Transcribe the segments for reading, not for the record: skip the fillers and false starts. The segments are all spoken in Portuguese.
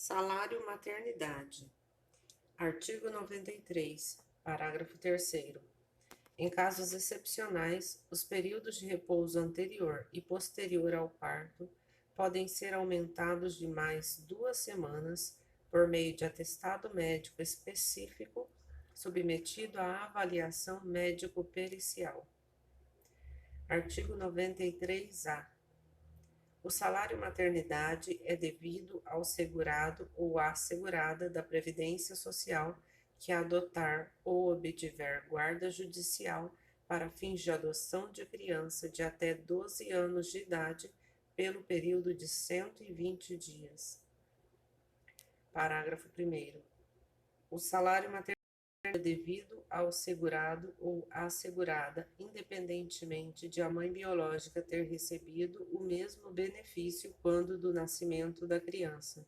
Salário maternidade. Artigo 93, parágrafo 3º. Em casos excepcionais, os períodos de repouso anterior e posterior ao parto podem ser aumentados de mais 2 semanas por meio de atestado médico específico submetido à avaliação médico-pericial. Artigo 93-A. O salário maternidade é devido ao segurado ou à segurada da Previdência Social que adotar ou obtiver guarda judicial para fins de adoção de criança de até 12 anos de idade pelo período de 120 dias. Parágrafo 1º. O salário maternidade é devido ao segurado ou à segurada, independentemente de a mãe biológica ter recebido o mesmo benefício quando do nascimento da criança.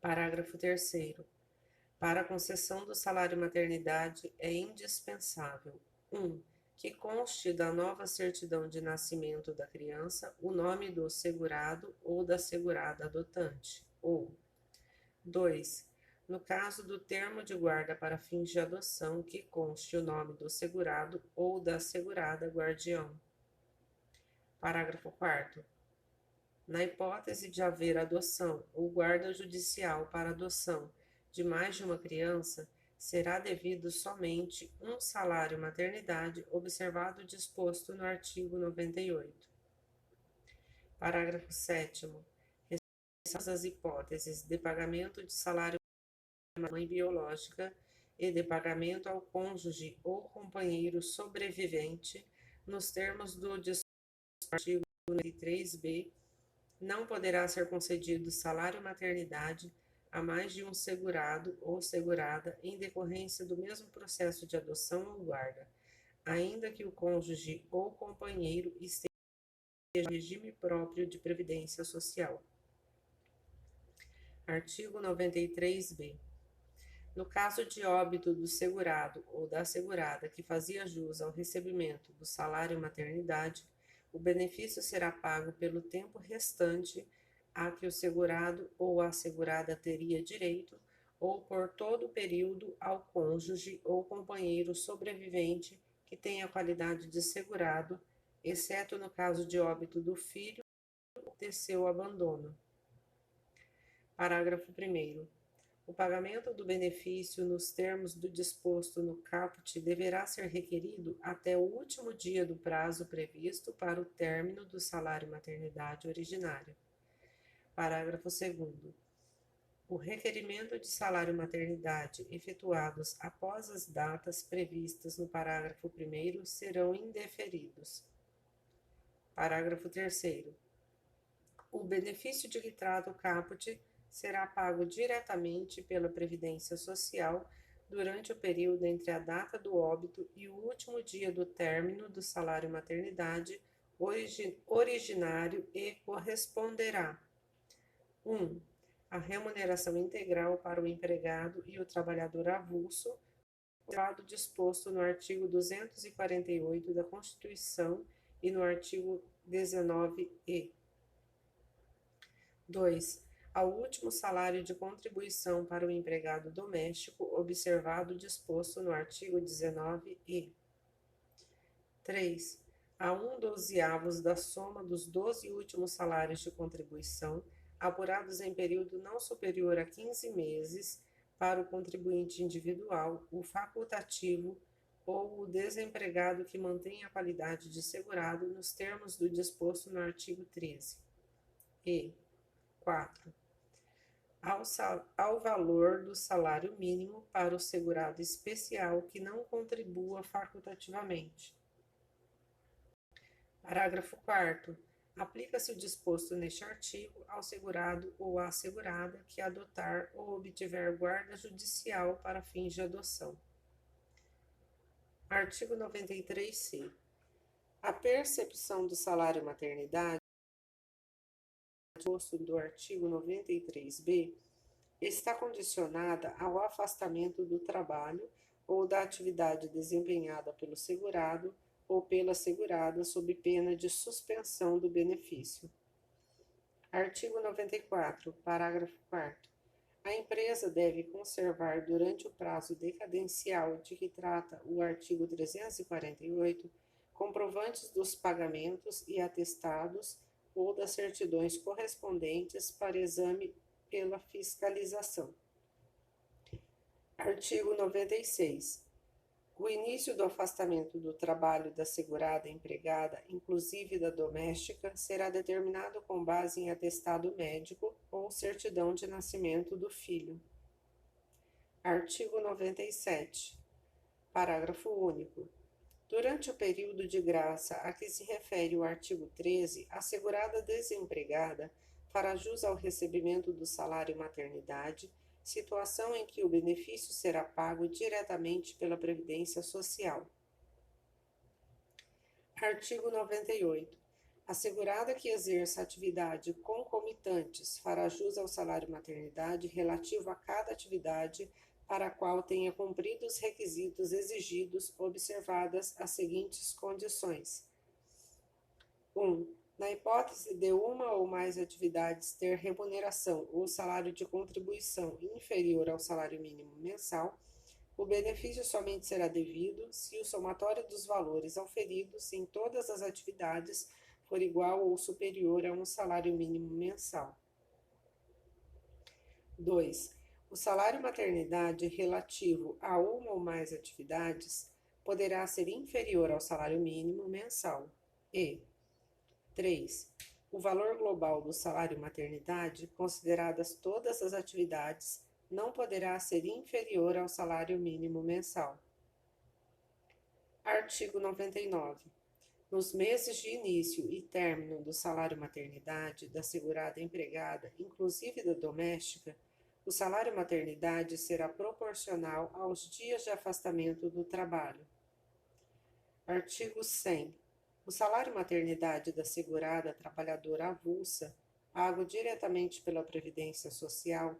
Parágrafo 3º. Para a concessão do salário maternidade é indispensável: 1. Que conste da nova certidão de nascimento da criança o nome do segurado ou da segurada adotante, ou 2. No caso do termo de guarda para fins de adoção, que conste o nome do segurado ou da segurada guardião. Parágrafo 4º. Na hipótese de haver adoção ou guarda judicial para adoção de mais de uma criança, será devido somente um salário maternidade, observado o disposto no artigo 98. Parágrafo 7º. Ressalvadas as hipóteses de pagamento de salário à mãe biológica e de pagamento ao cônjuge ou companheiro sobrevivente, nos termos do disposto no artigo 93b, não poderá ser concedido salário maternidade a mais de um segurado ou segurada em decorrência do mesmo processo de adoção ou guarda, ainda que o cônjuge ou companheiro esteja em regime próprio de previdência social. Artigo 93b. No caso de óbito do segurado ou da segurada que fazia jus ao recebimento do salário maternidade, o benefício será pago pelo tempo restante a que o segurado ou a segurada teria direito, ou por todo o período ao cônjuge ou companheiro sobrevivente que tenha a qualidade de segurado, exceto no caso de óbito do filho ou de seu abandono. Parágrafo 1º. O pagamento do benefício nos termos do disposto no caput deverá ser requerido até o último dia do prazo previsto para o término do salário maternidade originário. Parágrafo 2º. O requerimento de salário maternidade efetuados após as datas previstas no parágrafo 1º serão indeferidos. Parágrafo 3º. O benefício de que trata o caput será pago diretamente pela Previdência Social durante o período entre a data do óbito e o último dia do término do salário maternidade originário e corresponderá: 1. A remuneração integral para o empregado e o trabalhador avulso, observado o disposto no artigo 248 da Constituição e no artigo 19-e. 2. Ao último salário de contribuição para o empregado doméstico, observado o disposto no artigo 19-e. 3. A 1/12 da soma dos 12 últimos salários de contribuição, apurados em período não superior a 15 meses, para o contribuinte individual, o facultativo ou o desempregado que mantém a qualidade de segurado nos termos do disposto no artigo 13. E 4. Ao valor do salário mínimo para o segurado especial que não contribua facultativamente. Parágrafo 4º. Aplica-se o disposto neste artigo ao segurado ou à segurada que adotar ou obtiver guarda judicial para fins de adoção. Artigo 93-C. A percepção do salário maternidade, disposto do artigo 93b, está condicionada ao afastamento do trabalho ou da atividade desempenhada pelo segurado ou pela segurada sob pena de suspensão do benefício. Artigo 94, parágrafo 4º. A empresa deve conservar durante o prazo decadencial de que trata o artigo 348 comprovantes dos pagamentos e atestados ou das certidões correspondentes para exame pela fiscalização. Artigo 96. O início do afastamento do trabalho da segurada empregada, inclusive da doméstica, será determinado com base em atestado médico ou certidão de nascimento do filho. Artigo 97. Parágrafo único. Durante o período de graça a que se refere o artigo 13, a segurada desempregada fará jus ao recebimento do salário maternidade, situação em que o benefício será pago diretamente pela Previdência Social. Artigo 98. A segurada que exerça atividade concomitantes fará jus ao salário maternidade relativo a cada atividade para a qual tenha cumprido os requisitos exigidos, observadas as seguintes condições. 1. Na hipótese de uma ou mais atividades ter remuneração ou salário de contribuição inferior ao salário mínimo mensal, o benefício somente será devido se o somatório dos valores auferidos em todas as atividades for igual ou superior a um salário mínimo mensal. 2. O salário maternidade relativo a uma ou mais atividades poderá ser inferior ao salário mínimo mensal. E 3. O valor global do salário maternidade, consideradas todas as atividades, não poderá ser inferior ao salário mínimo mensal. Artigo 99. Nos meses de início e término do salário maternidade da segurada empregada, inclusive da doméstica, o salário maternidade será proporcional aos dias de afastamento do trabalho. Artigo 100. O salário maternidade da segurada trabalhadora avulsa, pago diretamente pela Previdência Social,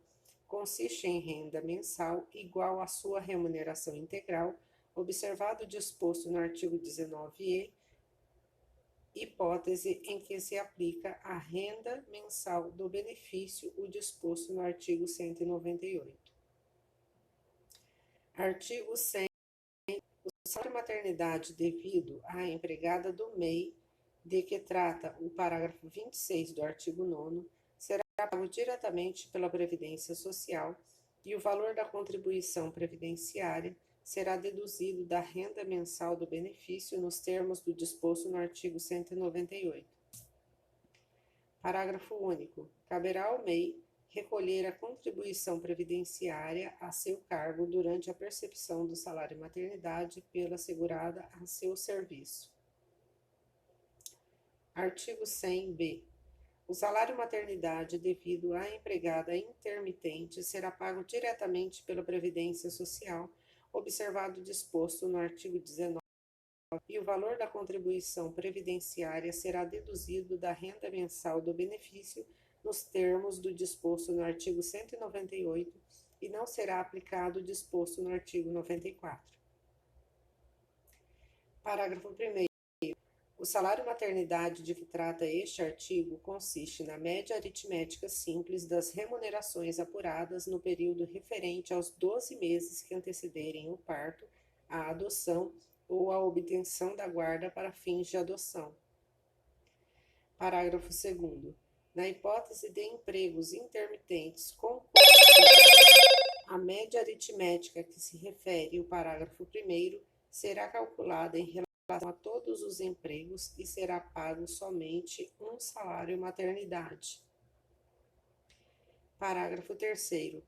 consiste em renda mensal igual à sua remuneração integral, observado o disposto no artigo 19e, hipótese em que se aplica a renda mensal do benefício o disposto no artigo 198. Artigo 100. O salário maternidade devido à empregada do MEI, de que trata o parágrafo 26 do artigo 9º, será pago diretamente pela Previdência Social e o valor da contribuição previdenciária será deduzido da renda mensal do benefício nos termos do disposto no artigo 198. Parágrafo único. Caberá ao MEI recolher a contribuição previdenciária a seu cargo durante a percepção do salário maternidade pela segurada a seu serviço. Artigo 100b. O salário maternidade devido à empregada intermitente será pago diretamente pela Previdência Social, observado o disposto no artigo 19, e o valor da contribuição previdenciária será deduzido da renda mensal do benefício nos termos do disposto no artigo 198 e não será aplicado o disposto no artigo 94. Parágrafo 1º. O salário maternidade de que trata este artigo consiste na média aritmética simples das remunerações apuradas no período referente aos 12 meses que antecederem o parto, a adoção ou a obtenção da guarda para fins de adoção. Parágrafo 2º. Na hipótese de empregos intermitentes concomitantes, a média aritmética a que se refere o parágrafo 1º será calculada em relação a todos os empregos e será pago somente um salário maternidade. Parágrafo 3º.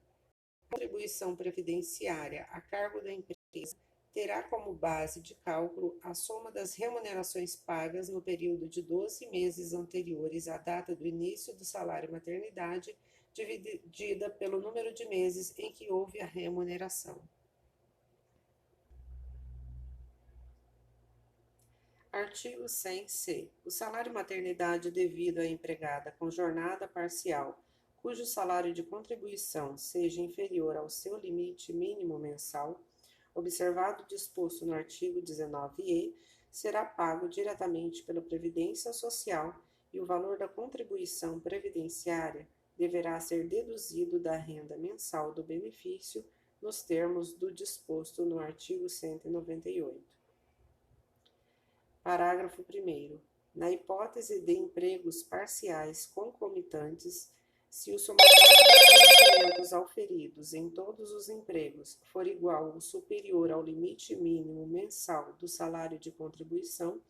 A contribuição previdenciária a cargo da empresa terá como base de cálculo a soma das remunerações pagas no período de 12 meses anteriores à data do início do salário maternidade, dividida pelo número de meses em que houve a remuneração. Artigo 100c. O salário maternidade devido à empregada com jornada parcial, cujo salário de contribuição seja inferior ao seu limite mínimo mensal, observado o disposto no artigo 19e, será pago diretamente pela Previdência Social e o valor da contribuição previdenciária deverá ser deduzido da renda mensal do benefício nos termos do disposto no artigo 198. Parágrafo 1º. Na hipótese de empregos parciais concomitantes, se o somatório dos rendimentos auferidos em todos os empregos for igual ou superior ao limite mínimo mensal do salário de contribuição,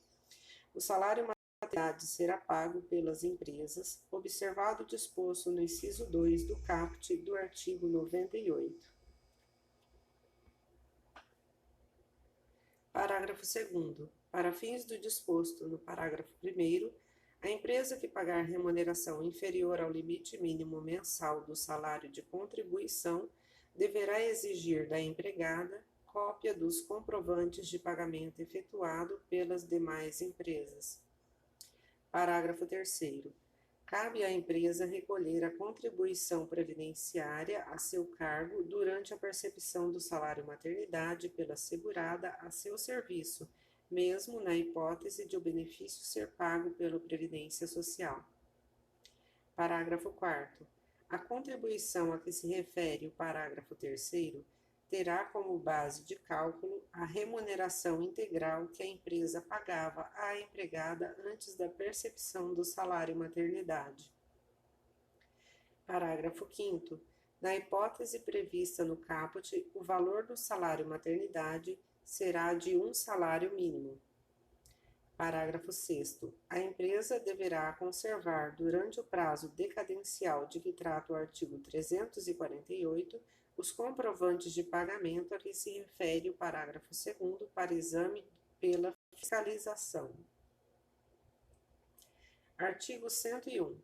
o salário maternidade será pago pelas empresas, observado o disposto no inciso 2 do caput do artigo 98. Parágrafo 2º. Para fins do disposto no parágrafo 1º, a empresa que pagar remuneração inferior ao limite mínimo mensal do salário de contribuição deverá exigir da empregada cópia dos comprovantes de pagamento efetuado pelas demais empresas. Parágrafo 3º. Cabe à empresa recolher a contribuição previdenciária a seu cargo durante a percepção do salário maternidade pela segurada a seu serviço, mesmo na hipótese de o benefício ser pago pela Previdência Social. Parágrafo 4º. A contribuição a que se refere o parágrafo 3º terá como base de cálculo a remuneração integral que a empresa pagava à empregada antes da percepção do salário maternidade. Parágrafo 5º. Na hipótese prevista no caput, o valor do salário maternidade será de um salário mínimo. Parágrafo 6º. A empresa deverá conservar, durante o prazo decadencial de que trata o artigo 348, os comprovantes de pagamento a que se refere o parágrafo 2º para exame pela fiscalização. Artigo 101.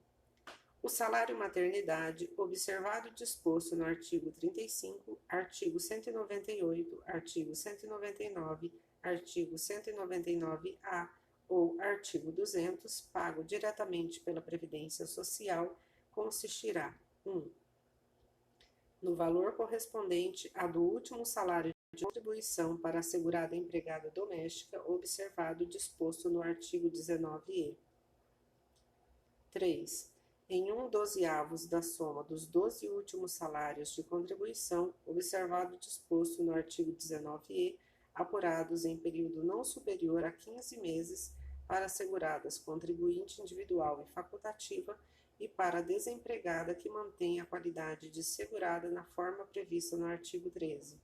O salário maternidade, observado o disposto no artigo 35, artigo 198, artigo 199, artigo 199-A ou artigo 200, pago diretamente pela Previdência Social, consistirá: 1. No valor correspondente a do último salário de contribuição para a segurada empregada doméstica, observado o disposto no artigo 19-E. 3. Em 1/12 da soma dos 12 últimos salários de contribuição, observado o disposto no artigo 19-E, apurados em período não superior a 15 meses para seguradas contribuinte individual e facultativa e para a desempregada que mantém a qualidade de segurada na forma prevista no artigo 13.